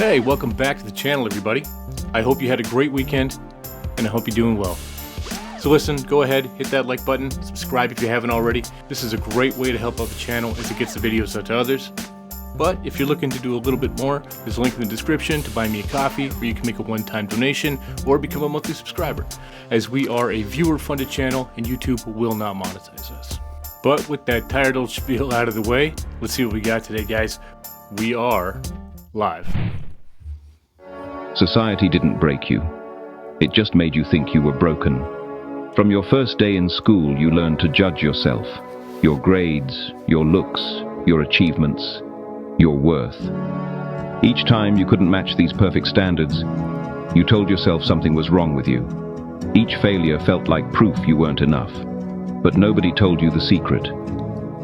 Hey, welcome back to the channel, everybody. I hope you had a great weekend, and I hope you're doing well. So listen, go ahead, hit that like button, subscribe if you haven't already. This is a great way to help out the channel as it gets the videos out to others. But if you're looking to do a little bit more, there's a link in the description to buy me a coffee, where you can make a one-time donation or become a monthly subscriber, as we are a viewer-funded channel and YouTube will not monetize us. But with that tired old spiel out of the way, let's see what we got today, guys. We are live. Society didn't break you. It just made you think you were broken. From your first day in school, you learned to judge yourself, your grades, your looks, your achievements, your worth. Each time you couldn't match these perfect standards, you told yourself something was wrong with you. Each failure felt like proof you weren't enough. But nobody told you the secret.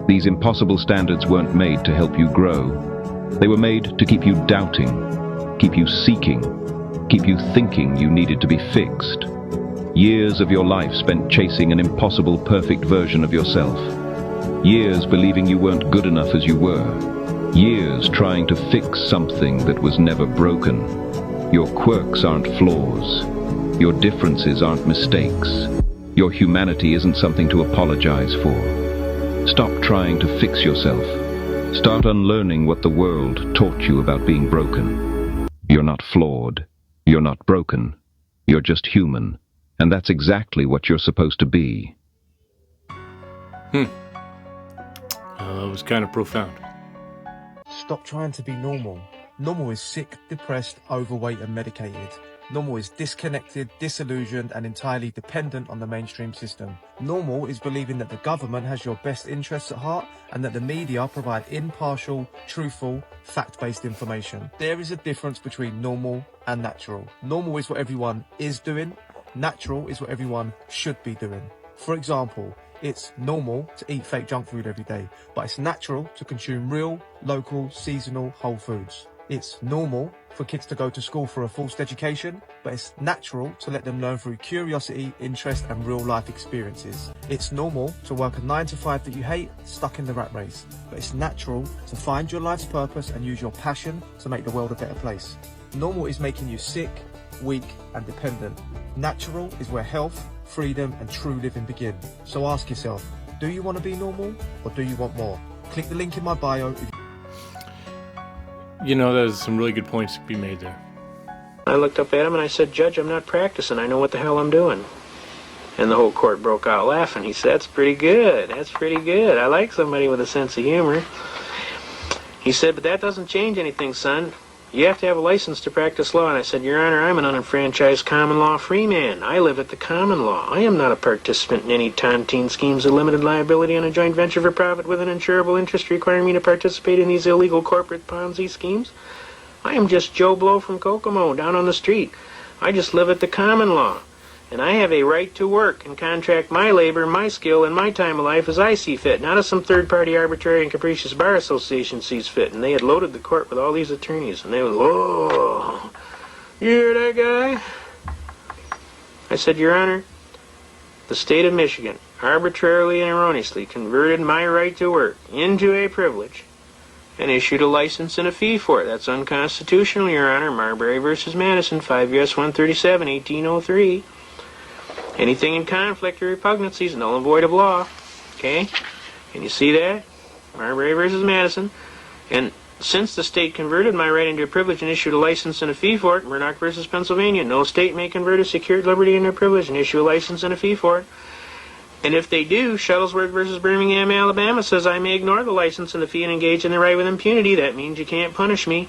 These impossible standards weren't made to help you grow. They were made to keep you doubting, keep you seeking, keep you thinking you needed to be fixed. Years of your life spent chasing an impossible perfect version of yourself. Years believing you weren't good enough as you were. Years trying to fix something that was never broken. Your quirks aren't flaws. Your differences aren't mistakes. Your humanity isn't something to apologize for. Stop trying to fix yourself. Start unlearning what the world taught you about being broken. You're not flawed. You're not broken. You're just human. And that's exactly what you're supposed to be. That was kind of profound. Stop trying to be normal. Normal is sick, depressed, overweight and medicated. Normal is disconnected, disillusioned and entirely dependent on the mainstream system. Normal is believing that the government has your best interests at heart and that the media provide impartial, truthful, fact-based information. There is a difference between normal and natural. Normal is what everyone is doing. Natural is what everyone should be doing. For example, it's normal to eat fake junk food every day, but it's natural to consume real, local, seasonal, whole foods. It's normal for kids to go to school for a forced education, but it's natural to let them learn through curiosity, interest and real life experiences. It's normal to work a 9 to 5 that you hate, stuck in the rat race, but it's natural to find your life's purpose and use your passion to make the world a better place. Normal is making you sick, weak and dependent. Natural is where health, freedom and true living begin. So ask yourself, do you want to be normal or do you want more? Click the link in my bio. You know, there's some really good points to be made there. I looked up at him and I said, "Judge, I'm not practicing. I know what the hell I'm doing." And the whole court broke out laughing. He said, "That's pretty good. That's pretty good. I like somebody with a sense of humor." He said, "But that doesn't change anything, son. You have to have a license to practice law." And I said, "Your Honor, I'm an unenfranchised common law free man. I live at the common law. I am not a participant in any tontine schemes of limited liability on a joint venture for profit with an insurable interest requiring me to participate in these illegal corporate Ponzi schemes. I am just Joe Blow from Kokomo, down on the street. I just live at the common law. And I have a right to work and contract my labor, my skill, and my time of life as I see fit, not as some third-party arbitrary and capricious bar association sees fit." And they had loaded the court with all these attorneys, and they were, "Whoa, you hear that guy?" I said, "Your Honor, the state of Michigan arbitrarily and erroneously converted my right to work into a privilege and issued a license and a fee for it. That's unconstitutional, Your Honor. Marbury versus Madison, 5 U.S. 137, 1803. Anything in conflict or repugnancy is null and void of law." Okay? Can you see that? Marbury versus Madison. And since the state converted my right into a privilege and issued a license and a fee for it, Murdoch versus Pennsylvania, no state may convert a secured liberty into a privilege and issue a license and a fee for it. And if they do, Shuttlesworth versus Birmingham, Alabama says I may ignore the license and the fee and engage in the right with impunity. That means you can't punish me.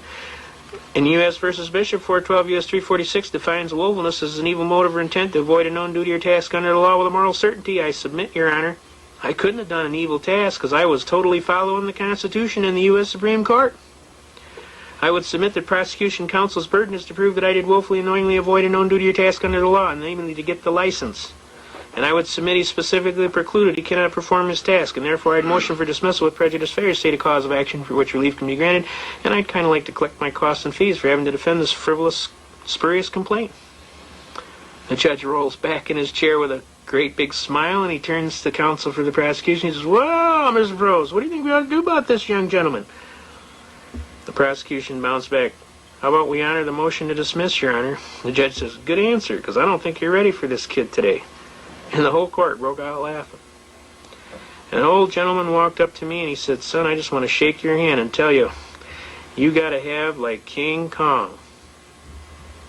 In U.S. versus Bishop, 412 U.S. 346 defines willfulness as an evil motive or intent to avoid a known duty or task under the law with a moral certainty. I submit, Your Honor, I couldn't have done an evil task because I was totally following the Constitution and the U.S. Supreme Court. I would submit that prosecution counsel's burden is to prove that I did willfully and knowingly avoid a known duty or task under the law, namely to get the license. And I would submit he specifically precluded he cannot perform his task, and therefore I'd motion for dismissal with prejudice, failure to state a cause of action for which relief can be granted, and I'd kind of like to collect my costs and fees for having to defend this frivolous, spurious complaint. The judge rolls back in his chair with a great big smile, and he turns to counsel for the prosecution. He says, "Well, Mr. Prose, what do you think we ought to do about this young gentleman?" The prosecution bounced back. How about we honor the motion to dismiss, Your Honor? The judge says, good answer, because I don't think you're ready for this kid today. And the whole court broke out laughing. And an old gentleman walked up to me and he said, son, I just want to shake your hand and tell you, you got to have like King Kong.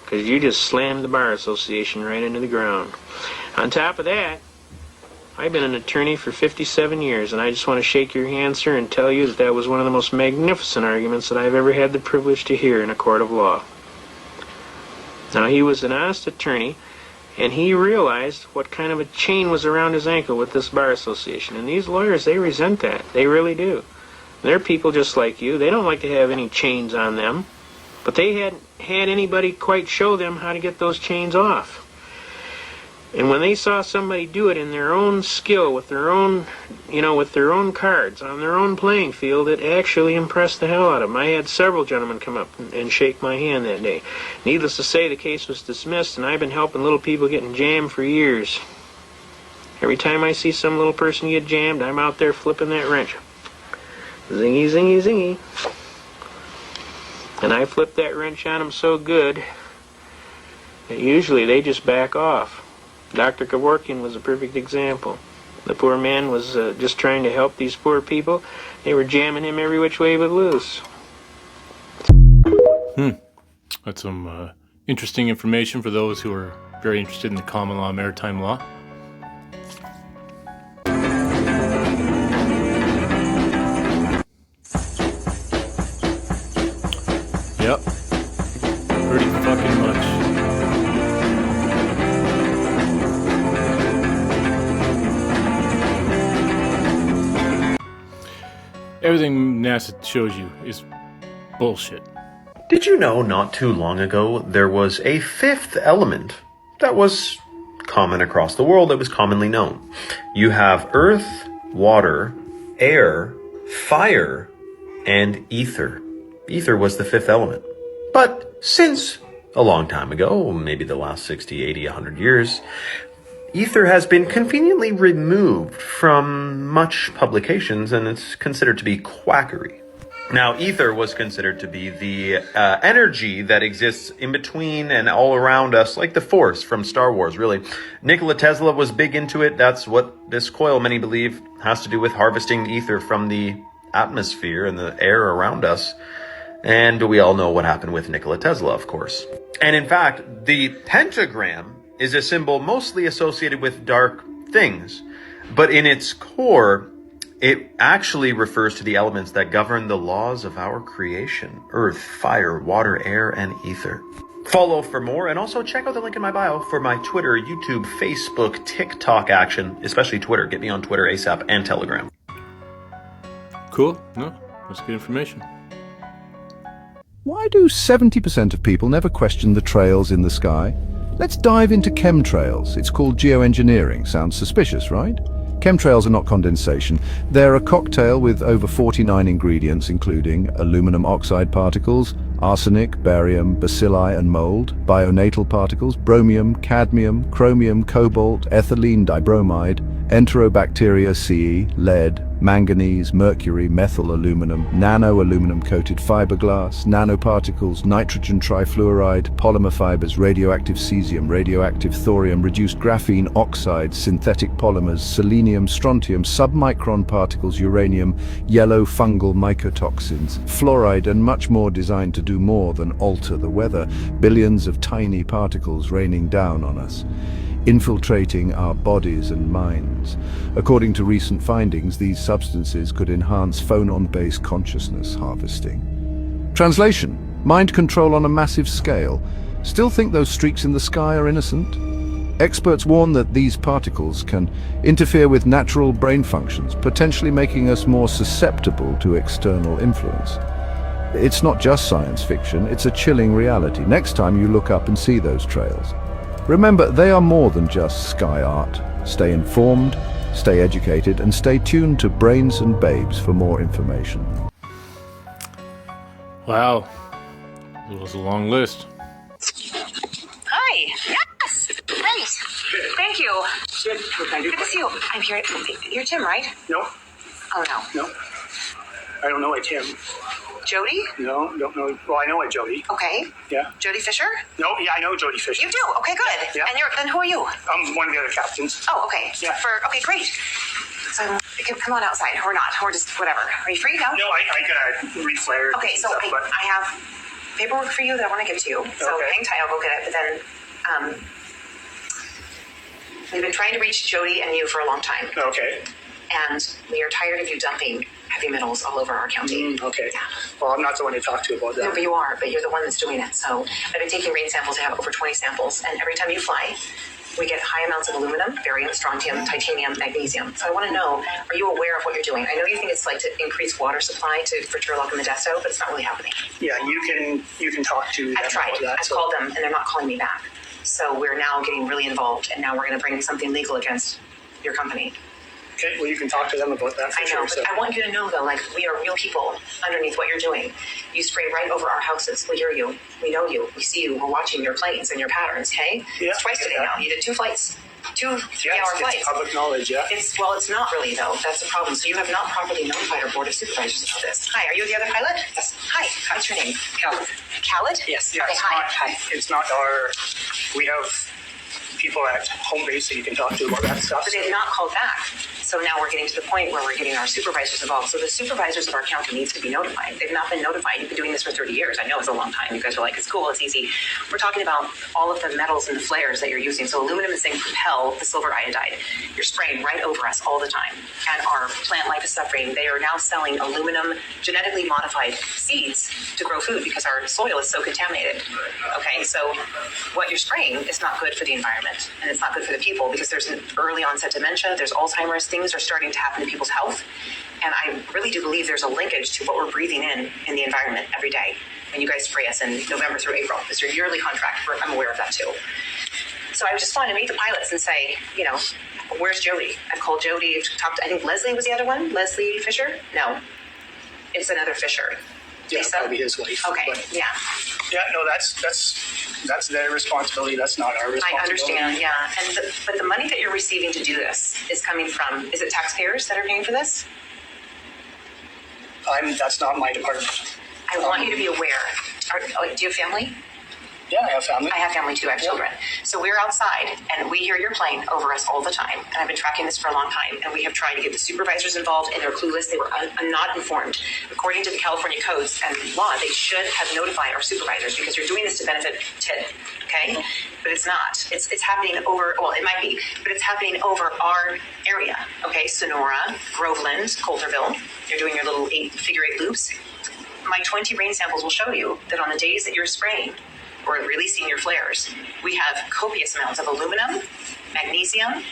Because you just slammed the Bar Association right into the ground. On top of that, I've been an attorney for 57 years, and I just want to shake your hand, sir, and tell you that that was one of the most magnificent arguments that I've ever had the privilege to hear in a court of law. Now, he was an honest attorney, and he realized what kind of a chain was around his ankle with this Bar Association. And these lawyers, they resent that. They really do. They're people just like you. They don't like to have any chains on them. But they hadn't had anybody quite show them how to get those chains off. And when they saw somebody do it in their own skill, with their own, with their own cards, on their own playing field, it actually impressed the hell out of them. I had several gentlemen come up and shake my hand that day. Needless to say, the case was dismissed, and I've been helping little people getting jammed for years. Every time I see some little person get jammed, I'm out there flipping that wrench. Zingy, zingy, zingy. And I flip that wrench on them so good that usually they just back off. Dr. Kevorkian was a perfect example. The poor man was just trying to help these poor people. They were jamming him every which way but loose. That's some interesting information for those who are very interested in the common law, maritime law. Yep. Pretty fucking much. Everything NASA shows you is bullshit. Did you know not too long ago there was a fifth element that was common across the world, that was commonly known? You have earth, water, air, fire, and ether. Ether was the fifth element. But since a long time ago, maybe the last 60, 80, 100 years, ether has been conveniently removed from much publications, and it's considered to be quackery. Now, ether was considered to be the energy that exists in between and all around us, like the Force from Star Wars, really. Nikola Tesla was big into it. That's what this coil, many believe, has to do with harvesting ether from the atmosphere and the air around us. And we all know what happened with Nikola Tesla, of course. And in fact, the pentagram is a symbol mostly associated with dark things. But in its core, it actually refers to the elements that govern the laws of our creation: earth, fire, water, air, and ether. Follow for more, and also check out the link in my bio for my Twitter, YouTube, Facebook, TikTok action, especially Twitter. Get me on Twitter ASAP, and Telegram. Cool. No, that's good information. Why do 70% of people never question the trails in the sky? Let's dive into chemtrails. It's called geoengineering. Sounds suspicious, right? Chemtrails are not condensation. They're a cocktail with over 49 ingredients, including aluminum oxide particles, arsenic, barium, bacilli and mold, bionatal particles, bromium, cadmium, chromium, cobalt, ethylene dibromide, enterobacteria Ce, lead, manganese, mercury, methyl aluminum, nano-aluminum coated fiberglass, nanoparticles, nitrogen trifluoride, polymer fibers, radioactive cesium, radioactive thorium, reduced graphene oxides, synthetic polymers, selenium, strontium, submicron particles, uranium, yellow fungal mycotoxins, fluoride, and much more, designed to do more than alter the weather. Billions of tiny particles raining down on us, infiltrating our bodies and minds. According to recent findings, these substances could enhance phonon-based consciousness harvesting. Translation: mind control on a massive scale. Still think those streaks in the sky are innocent? Experts warn that these particles can interfere with natural brain functions, potentially making us more susceptible to external influence. It's not just science fiction, it's a chilling reality. Next time you look up and see those trails, remember, they are more than just sky art. Stay informed, stay educated, and stay tuned to Brains and Babes for more information. Wow. It was a long list. Hi. Yes. Great. Thank you. Good to see you. I'm here. You're Tim, right? No. Oh, no. No. I don't know a Tim. Jody? No, don't know. Well, I know a Jody. Okay. Yeah. Jody Fisher? No, yeah, I know Jody Fisher. You do? Okay, good. Yeah. And then who are you? I'm one of the other captains. Oh, okay. Yeah. Okay, great. So, come on outside. Or not. Or just whatever. Are you free? No? No, I gotta read flares. Okay, so stuff, but I have paperwork for you that I want to give to you. So Okay. hang tight, I'll go get it. But then, we've been trying to reach Jody and you for a long time. Okay. And we are tired of you dumping heavy metals all over our county. Okay. Well, I'm not the one to talk to about that. No, but you are. But you're the one that's doing it. So I've been taking rain samples. I have over 20 samples. And every time you fly, we get high amounts of aluminum, barium, strontium, titanium, magnesium. So I want to know, are you aware of what you're doing? I know you think it's like to increase water supply for Turlock and Modesto, but it's not really happening. Yeah, you can talk to them I've tried. about that. I've called them, and they're not calling me back. So we're now getting really involved, and now we're going to bring something legal against your company. Okay, well, you can talk to them about that for I know, sure. but So. I want you to know, though, like, we are real people underneath what you're doing. You spray right over our houses. We hear you. We know you. We see you. We're watching your planes and your patterns, okay? Yeah, It's twice today now. You did 2 flights. 2 3-hour flights. It's public knowledge, yeah. It's not really, though. That's the problem. So you have not properly notified our board of supervisors about this. Hi, are you the other pilot? Yes. Hi, what's your name? Khaled. Khaled? Yes, yeah. Okay, hi. It's not our. We have people at home base that you can talk to about that stuff. But they have not called back. So now we're getting to the point where we're getting our supervisors involved. So the supervisors of our county needs to be notified. They've not been notified. You've been doing this for 30 years. I know it's a long time. You guys are like, it's cool, it's easy. We're talking about all of the metals and the flares that you're using. So aluminum and zinc propel the silver iodide. You're spraying right over us all the time. And our plant life is suffering. They are now selling aluminum genetically modified seeds to grow food because our soil is so contaminated. Okay, so what you're spraying is not good for the environment. And it's not good for the people because there's an early onset dementia, there's Alzheimer's, things are starting to happen to people's health. And I really do believe there's a linkage to what we're breathing in the environment every day. And you guys spray us in November through April. It's your yearly contract. I'm aware of that too. So I just wanted to meet the pilots and say, where's Jody? I've called Jody. I've talked to, I think Leslie was the other one. Leslie Fisher? No, it's another Fisher. Yeah, Lisa? probably his wife. Okay, But, yeah. yeah, no, that's their responsibility. That's not our responsibility. I understand, yeah. But the money that you're receiving to do this is coming from, is it taxpayers that are paying for this? That's not my department. I want you to be aware. Do you have family? Yeah, I have family. I have family too. I have children. So we're outside and we hear your plane over us all the time. And I've been tracking this for a long time. And we have tried to get the supervisors involved and they're clueless. They were not informed. According to the California codes and law, they should have notified our supervisors because you're doing this to benefit TID. Okay? But it's not. It's happening over, well, it might be, but it's happening over our area. Okay? Sonora, Groveland, Coulterville. You're doing your little figure 8 loops. My 20 rain samples will show you that on the days that you're spraying, or releasing your flares, we have copious amounts of aluminum, magnesium.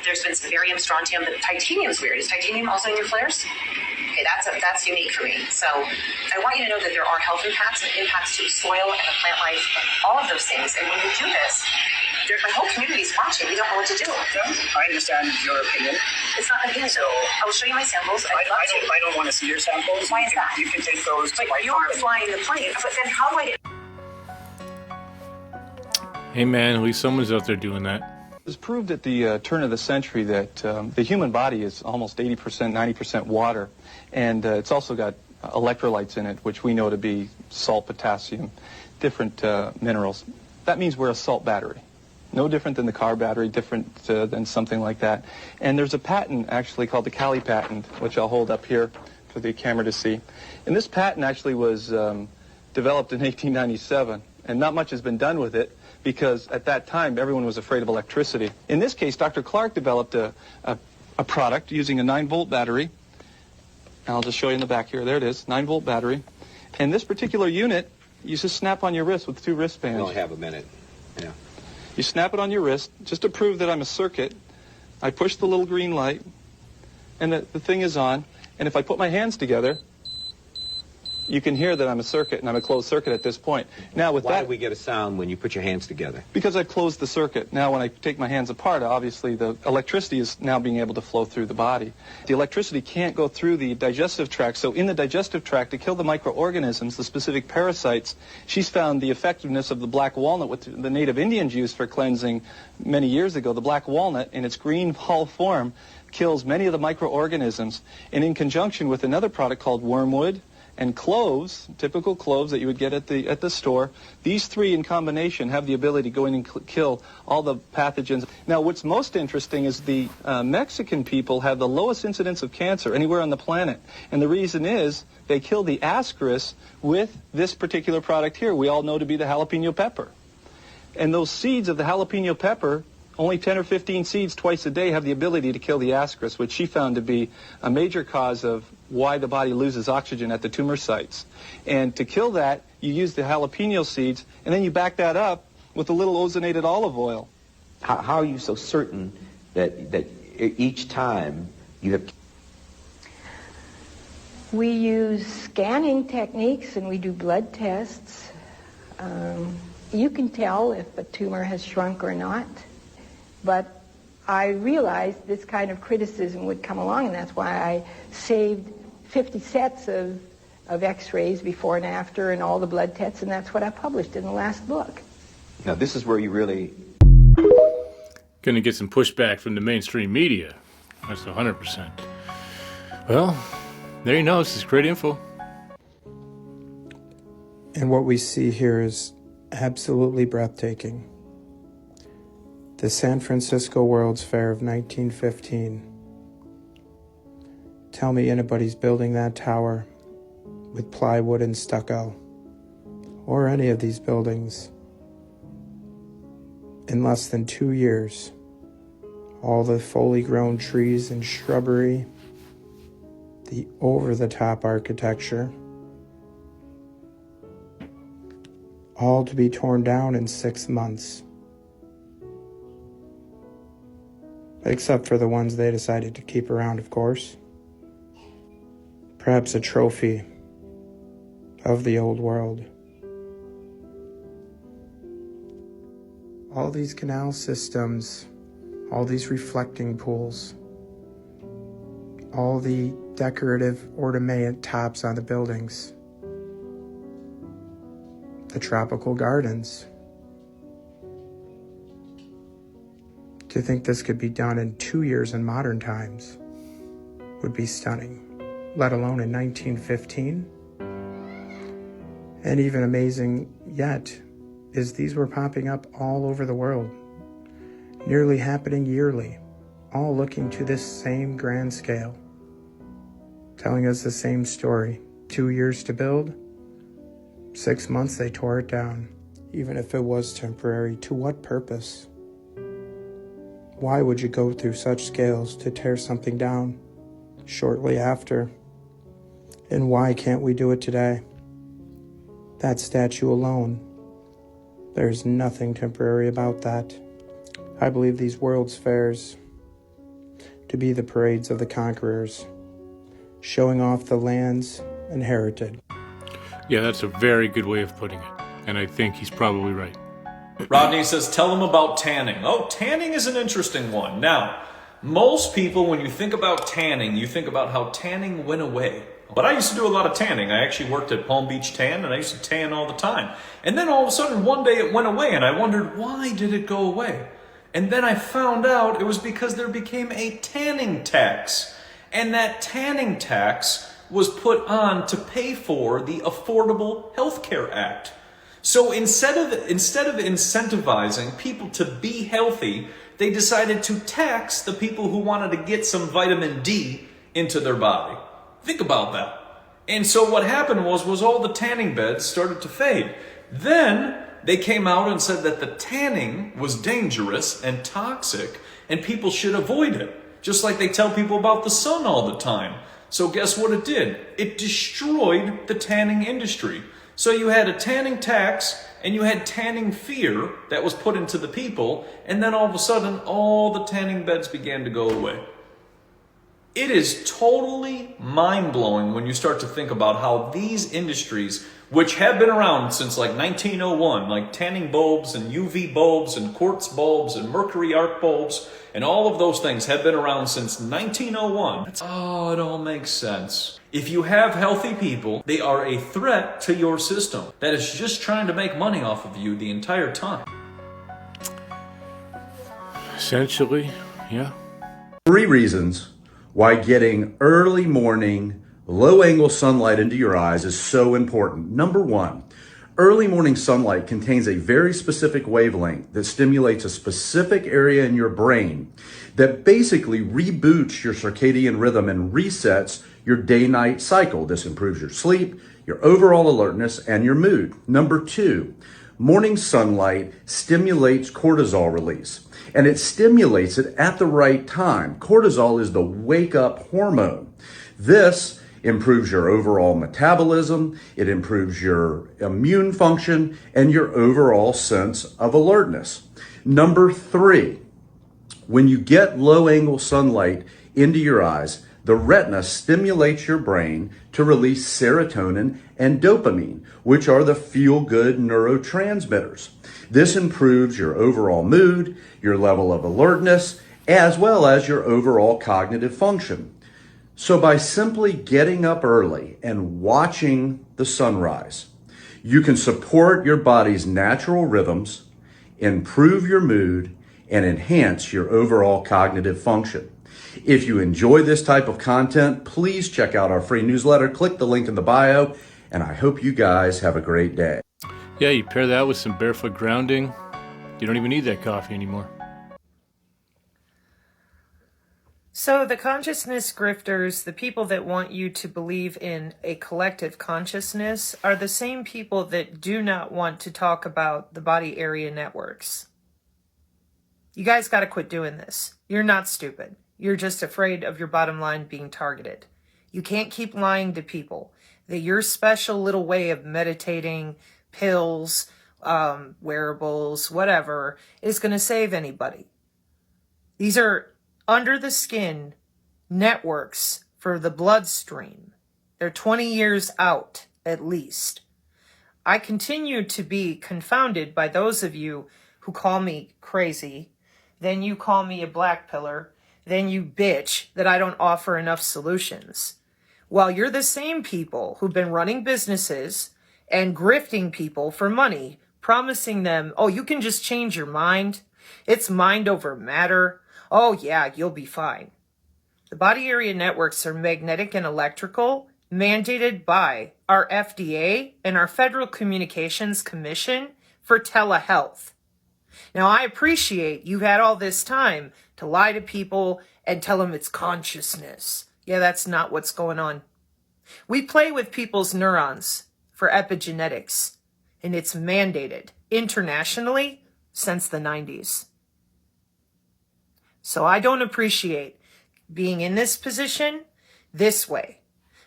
There's been some barium, strontium, but titanium's weird. Is titanium also in your flares? Okay, that's unique for me. So I want you to know that there are health impacts and impacts to the soil and the plant life, all of those things. And when you do this, my whole community's watching. We don't know what to do. Yeah, I understand your opinion. It's not an opinion, so I will show you my samples. I don't want to see your samples. Why is that? You can take those to But my you're farm. flying the plane. But then how do I get... Hey man, at least someone's out there doing that. It was proved at the turn of the century that the human body is almost 80%, 90% water, and it's also got electrolytes in it, which we know to be salt, potassium, different minerals. That means we're a salt battery. No different than the car battery, different than something like that. And there's a patent actually called the Cali patent, which I'll hold up here for the camera to see. And this patent actually was developed in 1897, and not much has been done with it, because at that time everyone was afraid of electricity. In this case, Dr. Clark developed a product using a 9-volt battery. I'll just show you in the back here. There it is, 9-volt battery. And this particular unit, you just snap on your wrist with 2 wristbands. We only have a minute. Yeah. You snap it on your wrist just to prove that I'm a circuit. I push the little green light, and the thing is on. And if I put my hands together, you can hear that I'm a circuit, and I'm a closed circuit at this point. Now, with Why do we get a sound when you put your hands together? Because I've closed the circuit. Now, when I take my hands apart, obviously the electricity is now being able to flow through the body. The electricity can't go through the digestive tract, so in the digestive tract, to kill the microorganisms, the specific parasites, she's found the effectiveness of the black walnut, which the native Indians used for cleansing many years ago. The black walnut, in its green hull form, kills many of the microorganisms, and in conjunction with another product called wormwood and cloves, typical cloves that you would get at the store. These three in combination have the ability to go in and kill all the pathogens. Now, what's most interesting is the Mexican people have the lowest incidence of cancer anywhere on the planet. And the reason is they kill the ascaris with this particular product here, we all know to be the jalapeno pepper. And those seeds of the jalapeno pepper, only 10 or 15 seeds twice a day, have the ability to kill the ascaris, which she found to be a major cause of why the body loses oxygen at the tumor sites. And to kill that, you use the jalapeno seeds, and then you back that up with a little ozonated olive oil. How are you so certain that each time you have... We use scanning techniques and we do blood tests. You can tell if a tumor has shrunk or not. But I realized this kind of criticism would come along, and that's why I saved 50 sets of x-rays before and after and all the blood tests, and that's what I published in the last book. Now, this is where you really... Gonna get some pushback from the mainstream media. That's 100%. Well, there you know, this is great info. And what we see here is absolutely breathtaking. The San Francisco World's Fair of 1915. Tell me anybody's building that tower with plywood and stucco, or any of these buildings, in less than 2 years. All the fully grown trees and shrubbery, the over-the-top architecture, all to be torn down in 6 months. Except for the ones they decided to keep around, of course. Perhaps a trophy of the old world. All these canal systems, all these reflecting pools, all the decorative ornament tops on the buildings, the tropical gardens. To think this could be done in 2 years in modern times would be stunning, let alone in 1915. And even amazing yet is these were popping up all over the world, nearly happening yearly, all looking to this same grand scale, telling us the same story. 2 years to build, 6 months they tore it down. Even if it was temporary, to what purpose? Why would you go through such scales to tear something down shortly after? And why can't we do it today? That statue alone, there's nothing temporary about that. I believe these World's Fairs to be the parades of the conquerors, showing off the lands inherited. Yeah, that's a very good way of putting it, and I think he's probably right. Rodney says, tell them about tanning. Oh, tanning is an interesting one. Now, most people, when you think about tanning, you think about how tanning went away. But I used to do a lot of tanning. I actually worked at Palm Beach Tan, and I used to tan all the time. And then all of a sudden, one day it went away, and I wondered, why did it go away? And then I found out it was because there became a tanning tax. And that tanning tax was put on to pay for the Affordable Health Care Act. So instead of incentivizing people to be healthy, they decided to tax the people who wanted to get some vitamin D into their body. Think about that. And so what happened was all the tanning beds started to fade. Then they came out and said that the tanning was dangerous and toxic and people should avoid it. Just like they tell people about the sun all the time. So guess what it did? It destroyed the tanning industry. So you had a tanning tax and you had tanning fear that was put into the people, and then all of a sudden all the tanning beds began to go away. It is totally mind-blowing when you start to think about how these industries, which have been around since like 1901, like tanning bulbs and UV bulbs and quartz bulbs and mercury arc bulbs, and all of those things have been around since 1901. Oh, it all makes sense. If you have healthy people, they are a threat to your system that is just trying to make money off of you the entire time. Essentially, yeah. 3 reasons why getting early morning Low-angle sunlight into your eyes is so important. Number one, early morning sunlight contains a very specific wavelength that stimulates a specific area in your brain that basically reboots your circadian rhythm and resets your day-night cycle. This improves your sleep, your overall alertness, and your mood. Number two, morning sunlight stimulates cortisol release, and it stimulates it at the right time. Cortisol is the wake-up hormone. This improves your overall metabolism, it improves your immune function, and your overall sense of alertness. Number three, when you get low-angle sunlight into your eyes, the retina stimulates your brain to release serotonin and dopamine, which are the feel-good neurotransmitters. This improves your overall mood, your level of alertness, as well as your overall cognitive function. So by simply getting up early and watching the sunrise, you can support your body's natural rhythms, improve your mood, and enhance your overall cognitive function. If you enjoy this type of content, please check out our free newsletter. Click the link in the bio, and I hope you guys have a great day. Yeah, you pair that with some barefoot grounding, you don't even need that coffee anymore. So the consciousness grifters, the people that want you to believe in a collective consciousness, are the same people that do not want to talk about the body area networks. You guys got to quit doing this. You're not stupid. You're just afraid of your bottom line being targeted. You can't keep lying to people that your special little way of meditating, pills, wearables, whatever, is going to save anybody. These are under the skin networks for the bloodstream. They're 20 years out, at least. I continue to be confounded by those of you who call me crazy, then you call me a black pillar, then you bitch that I don't offer enough solutions. While you're the same people who've been running businesses and grifting people for money, promising them, oh, you can just change your mind. It's mind over matter. Oh, yeah, you'll be fine. The body area networks are magnetic and electrical, mandated by our FDA and our Federal Communications Commission for telehealth. Now, I appreciate you've had all this time to lie to people and tell them it's consciousness. Yeah, that's not what's going on. We play with people's neurons for epigenetics, and it's mandated internationally since the 90s. So I don't appreciate being in this position this way,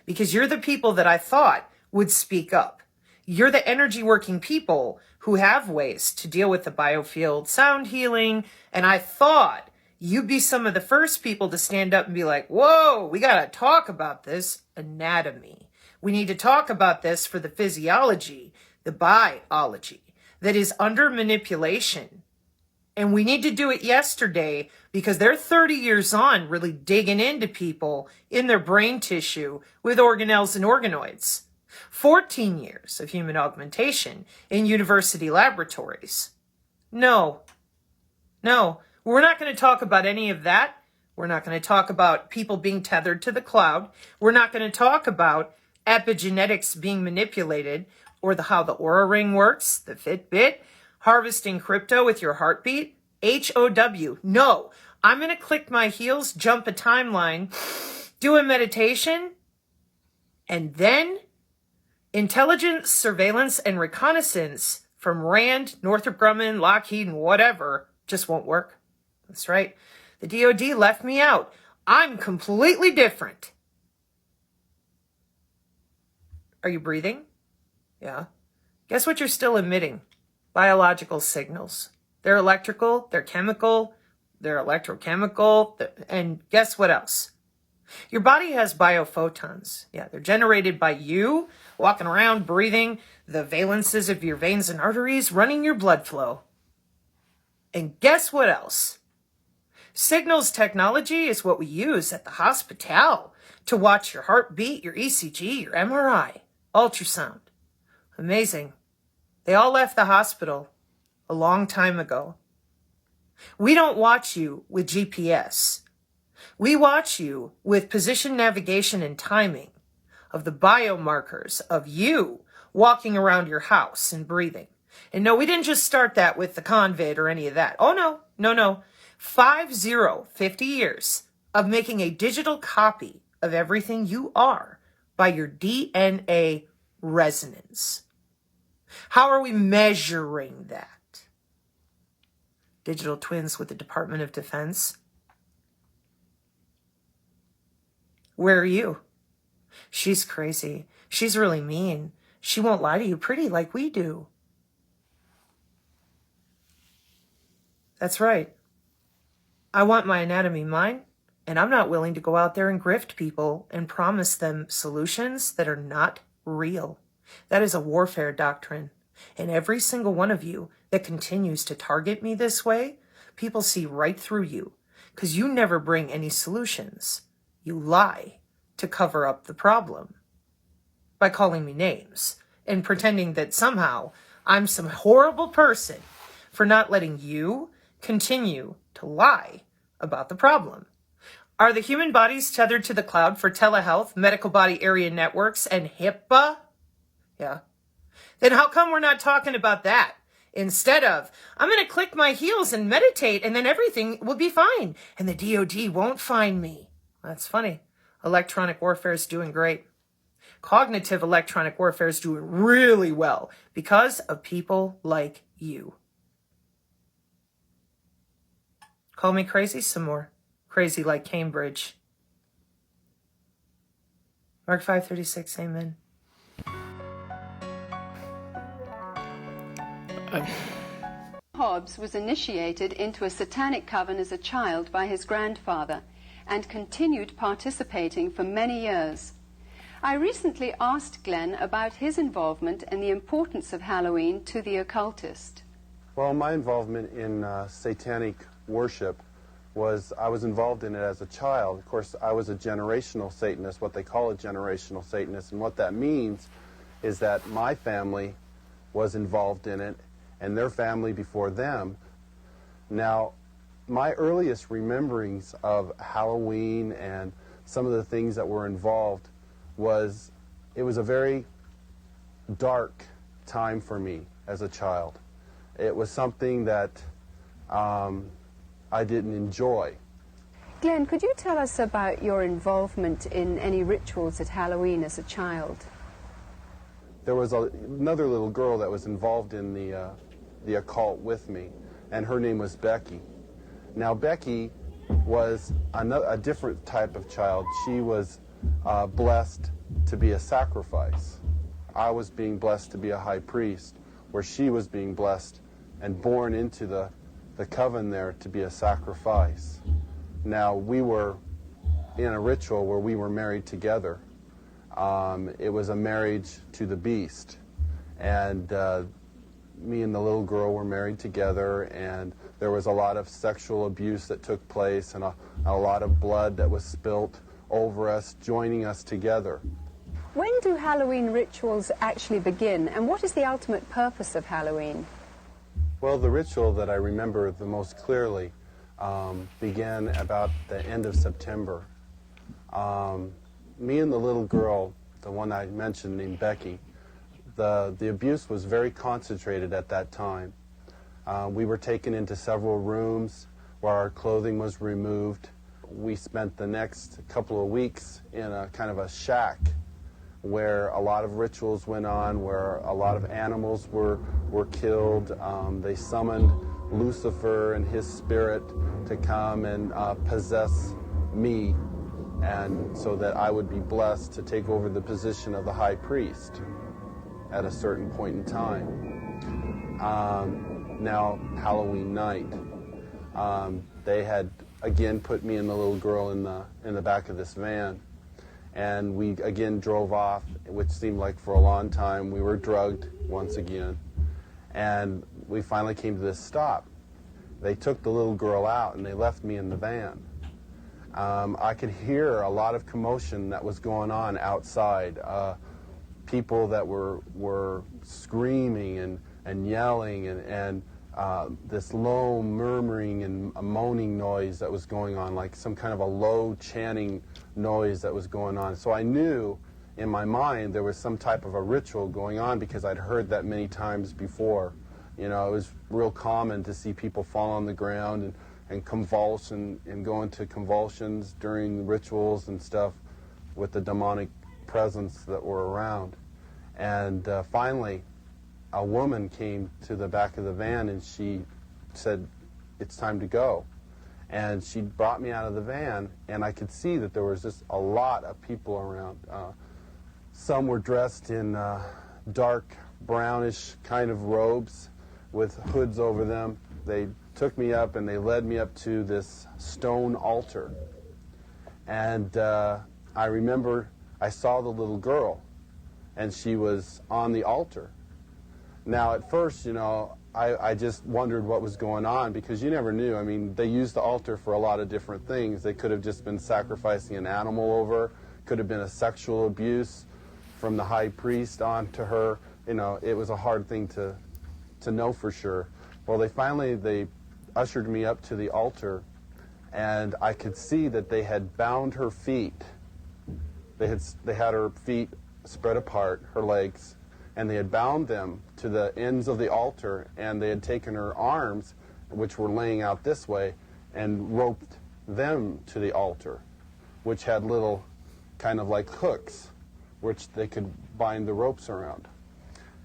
because you're the people that I thought would speak up. You're the energy working people who have ways to deal with the biofield sound healing, and I thought you'd be some of the first people to stand up and be like, whoa, we got to talk about this anatomy. We need to talk about this for the physiology, the biology that is under manipulation. And we need to do it yesterday because they're 30 years on really digging into people in their brain tissue with organelles and organoids. 14 years of human augmentation in university laboratories. No, we're not going to talk about any of that. We're not going to talk about people being tethered to the cloud. We're not going to talk about epigenetics being manipulated or how the Oura Ring works, the Fitbit, harvesting crypto with your heartbeat. HOW. No, I'm going to click my heels, jump a timeline, do a meditation, and then intelligence, surveillance, and reconnaissance from RAND, Northrop Grumman, Lockheed, and whatever just won't work. That's right. The DoD left me out. I'm completely different. Are you breathing? Yeah. Guess what you're still emitting? Biological signals. They're electrical, they're chemical, they're electrochemical, and guess what else? Your body has biophotons. Yeah, they're generated by you walking around, breathing, the valences of your veins and arteries, running your blood flow. And guess what else? Signals technology is what we use at the hospital to watch your heartbeat, your ECG, your MRI, ultrasound. Amazing. They all left the hospital a long time ago. We don't watch you with GPS. We watch you with position, navigation, and timing. of the biomarkers of you walking around your house and breathing. And no, we didn't just start that with the convid or any of that. Oh, no. 50 years of making a digital copy of everything you are by your DNA resonance. How are we measuring that? Digital twins with the Department of Defense? Where are you? She's crazy. She's really mean. She won't lie to you pretty like we do. That's right. I want my anatomy mine, and I'm not willing to go out there and grift people and promise them solutions that are not real. That is a warfare doctrine. And every single one of you that continues to target me this way, people see right through you, because you never bring any solutions. You lie to cover up the problem by calling me names and pretending that somehow I'm some horrible person for not letting you continue to lie about the problem. Are the human bodies tethered to the cloud for telehealth, medical body area networks, and HIPAA? Yeah. Then how come we're not talking about that? Instead of, I'm going to click my heels and meditate and then everything will be fine and the DOD won't find me. That's funny. Electronic warfare is doing great. Cognitive electronic warfare is doing really well because of people like you. Call me crazy some more. Crazy like Cambridge. Mark 5:36, amen. Hobbes was initiated into a satanic coven as a child by his grandfather and continued participating for many years. I recently asked Glenn about his involvement and the importance of Halloween to the occultist. Well, my involvement in satanic worship was, I was involved in it as a child. Of course, I was a generational Satanist, what they call a generational Satanist, and what that means is that my family was involved in it and their family before them. Now, my earliest rememberings of Halloween and some of the things that were involved was, it was a very dark time for me as a child. It was something that I didn't enjoy. Glenn, could you tell us about your involvement in any rituals at Halloween as a child? There was another little girl that was involved in the occult with me, and her name was Becky. Now, Becky was a different type of child. She was blessed to be a sacrifice. I was being blessed to be a high priest, where she was being blessed and born into the coven there to be a sacrifice. Now, we were in a ritual where we were married together. It was a marriage to the beast, and me and the little girl were married together, and there was a lot of sexual abuse that took place and a lot of blood that was spilt over us, joining us together. When do Halloween rituals actually begin, and what is the ultimate purpose of Halloween? Well, the ritual that I remember the most clearly began about the end of September. Me and the little girl, the one I mentioned named Becky, the abuse was very concentrated at that time. We were taken into several rooms where our clothing was removed. We spent the next couple of weeks in a kind of a shack where a lot of rituals went on, where a lot of animals were killed. They summoned Lucifer and his spirit to come and possess me, and so that I would be blessed to take over the position of the high priest at a certain point in time. Now, Halloween night, they had again put me and the little girl in the back of this van, and we again drove off, which seemed like for a long time. We were drugged once again, and we finally came to this stop. They took the little girl out and they left me in the van. I could hear a lot of commotion that was going on outside. People that were screaming and yelling, and this low murmuring and moaning noise that was going on, like some kind of a low chanting noise that was going on. So I knew in my mind there was some type of a ritual going on because I'd heard that many times before. You know, it was real common to see people fall on the ground and convulse and go into convulsions during rituals and stuff with the demonic presence that were around. And finally, a woman came to the back of the van and she said, "It's time to go." And she brought me out of the van, and I could see that there was just a lot of people around. Some were dressed in dark brownish kind of robes with hoods over them. They took me up and they led me up to this stone altar. And I remember I saw the little girl, and she was on the altar. Now, at first, you know, I just wondered what was going on because you never knew. I mean, they used the altar for a lot of different things. They could have just been sacrificing an animal over, could have been a sexual abuse from the high priest onto her. You know, it was a hard thing to know for sure. Well, they ushered me up to the altar, and I could see that they had bound her feet. They had her feet spread apart, her legs, and they had bound them to the ends of the altar, and they had taken her arms, which were laying out this way, and roped them to the altar, which had little kind of like hooks, which they could bind the ropes around.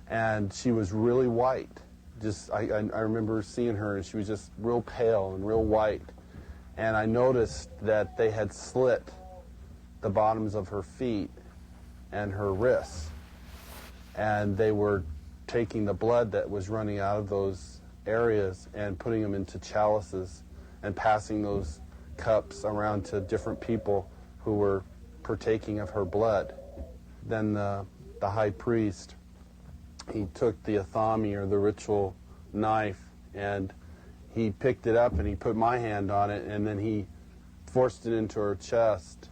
And she was really white. I remember seeing her, and she was just real pale and real white. And I noticed that they had slit the bottoms of her feet and her wrists. And they were taking the blood that was running out of those areas and putting them into chalices and passing those cups around to different people who were partaking of her blood. Then the high priest, he took the athami, or the ritual knife, and he picked it up and he put my hand on it, and then he forced it into her chest.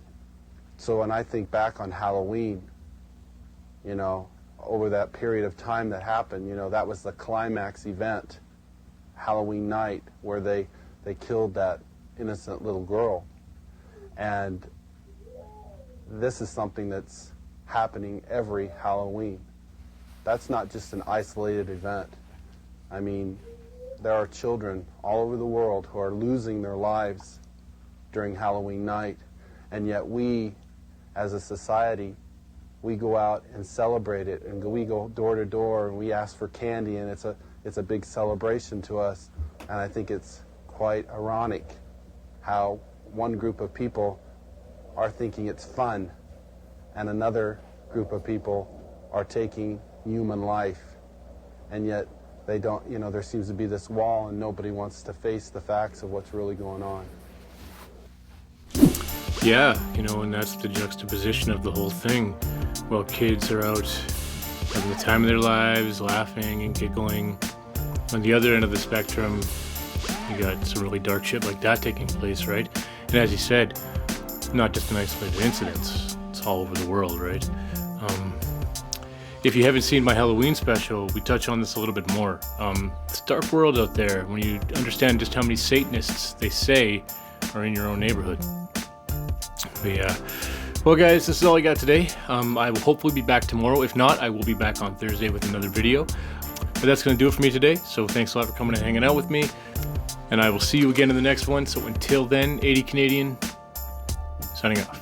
So when I think back on Halloween, you know, over that period of time that happened, you know, that was the climax event, Halloween night, where they killed that innocent little girl. And this is something that's happening every Halloween. That's not just an isolated event. I mean, there are children all over the world who are losing their lives during Halloween night, and yet we, as a society, we go out and celebrate it, and we go door to door and we ask for candy, and it's a big celebration to us. And I think it's quite ironic how one group of people are thinking it's fun and another group of people are taking human life, and yet they don't, you know, there seems to be this wall and nobody wants to face the facts of what's really going on. Yeah, you know, and that's the juxtaposition of the whole thing. Well, kids are out having the time of their lives, laughing and giggling. On the other end of the spectrum, you got some really dark shit like that taking place, right? And as you said, not just an isolated incident, it's all over the world, right? If you haven't seen my Halloween special, we touch on this a little bit more. It's a dark world out there when you understand just how many Satanists they say are in your own neighborhood. But yeah. Well guys, this is all I got today. I will hopefully be back tomorrow. If not, I will be back on Thursday with another video. But that's going to do it for me today. So thanks a lot for coming and hanging out with me. And I will see you again in the next one. So until then, 80 Canadian, signing off.